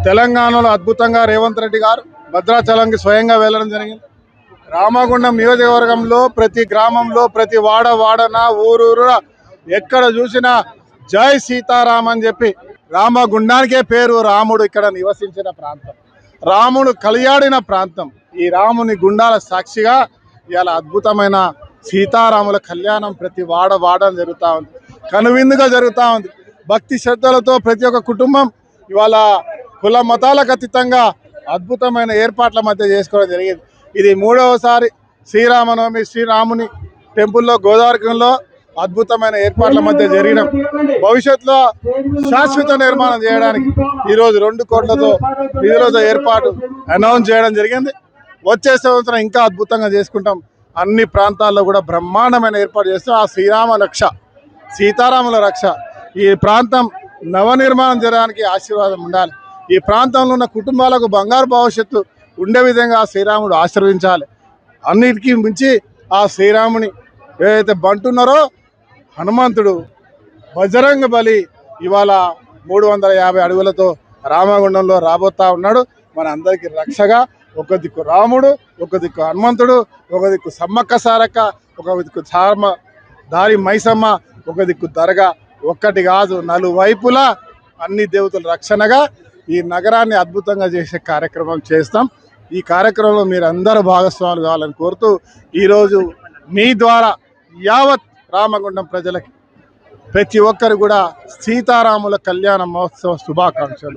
తెలంగాణలో అద్భుతంగా రేవంత్ రెడ్డి గారు భద్రాచలంకి స్వయంగా వెళ్ళడం జరిగింది. రామగుండం నియోజకవర్గంలో ప్రతి గ్రామంలో ప్రతి వాడన ఊరూరున ఎక్కడ చూసినా జై సీతారాం అని చెప్పి రామగుండానికే పేరు. రాముడు ఇక్కడ నివసించిన ప్రాంతం, రాముడు కలియాడిన ప్రాంతం. ఈ రాముని గుండాల సాక్షిగా ఇవాళ అద్భుతమైన సీతారాముల కళ్యాణం ప్రతి వాడన జరుగుతూ ఉంది, కనువిందుగా జరుగుతూ ఉంది. భక్తి శ్రద్ధలతో ప్రతి ఒక్క కుటుంబం ఇవాళ కుల మతాలకు అతీతంగా అద్భుతమైన ఏర్పాట్ల మధ్య చేసుకోవడం జరిగింది. ఇది మూడవసారి శ్రీరామనవమి శ్రీరాముని టెంపుల్లో గోదావరిలో అద్భుతమైన ఏర్పాట్ల మధ్య జరిగిన భవిష్యత్తులో శాశ్వత నిర్మాణం చేయడానికి ఈరోజు 2 కోట్లతో నిధులతో ఏర్పాటు అనౌన్స్ చేయడం జరిగింది. వచ్చే సంవత్సరం ఇంకా అద్భుతంగా చేసుకుంటాం. అన్ని ప్రాంతాల్లో కూడా బ్రహ్మాండమైన ఏర్పాటు చేస్తాం. ఆ శ్రీరామ రక్ష, సీతారాముల రక్ష, ఈ ప్రాంతం నవనిర్మాణం చేయడానికి ఆశీర్వాదం ఉండాలి. ఈ ప్రాంతంలో ఉన్న కుటుంబాలకు బంగారు భవిష్యత్తు ఉండే విధంగా శ్రీరాముడు ఆశీర్వదించాలి. అన్నిటికీ మించి ఆ శ్రీరాముని ఏదైతే బంటున్నారో హనుమంతుడు బజరంగ బలి ఇవాళ 350 అడుగులతో రామగుండంలో రాబోతా ఉన్నాడు. మన అందరికీ రక్షగా ఒక దిక్కు రాముడు, ఒక దిక్కు హనుమంతుడు, ఒక దిక్కు సమ్మక్క సారక్క, ఒక దిక్కు చార్మ దారి మైసమ్మ, ఒక దిక్కు దర్గా. ఒక్కటి కాదు, నలువైపులా అన్ని దేవతల రక్షణగా ఈ నగరాన్ని అద్భుతంగా చేసే కార్యక్రమం చేస్తాం. ఈ కార్యక్రమంలో మీరు అందరూ భాగస్వాములు కావాలని కోరుతూ ఈరోజు మీ ద్వారా యావత్ రామగుండం ప్రజలకి ప్రతి ఒక్కరు కూడా సీతారాముల కళ్యాణ మహోత్సవ శుభాకాంక్షలు.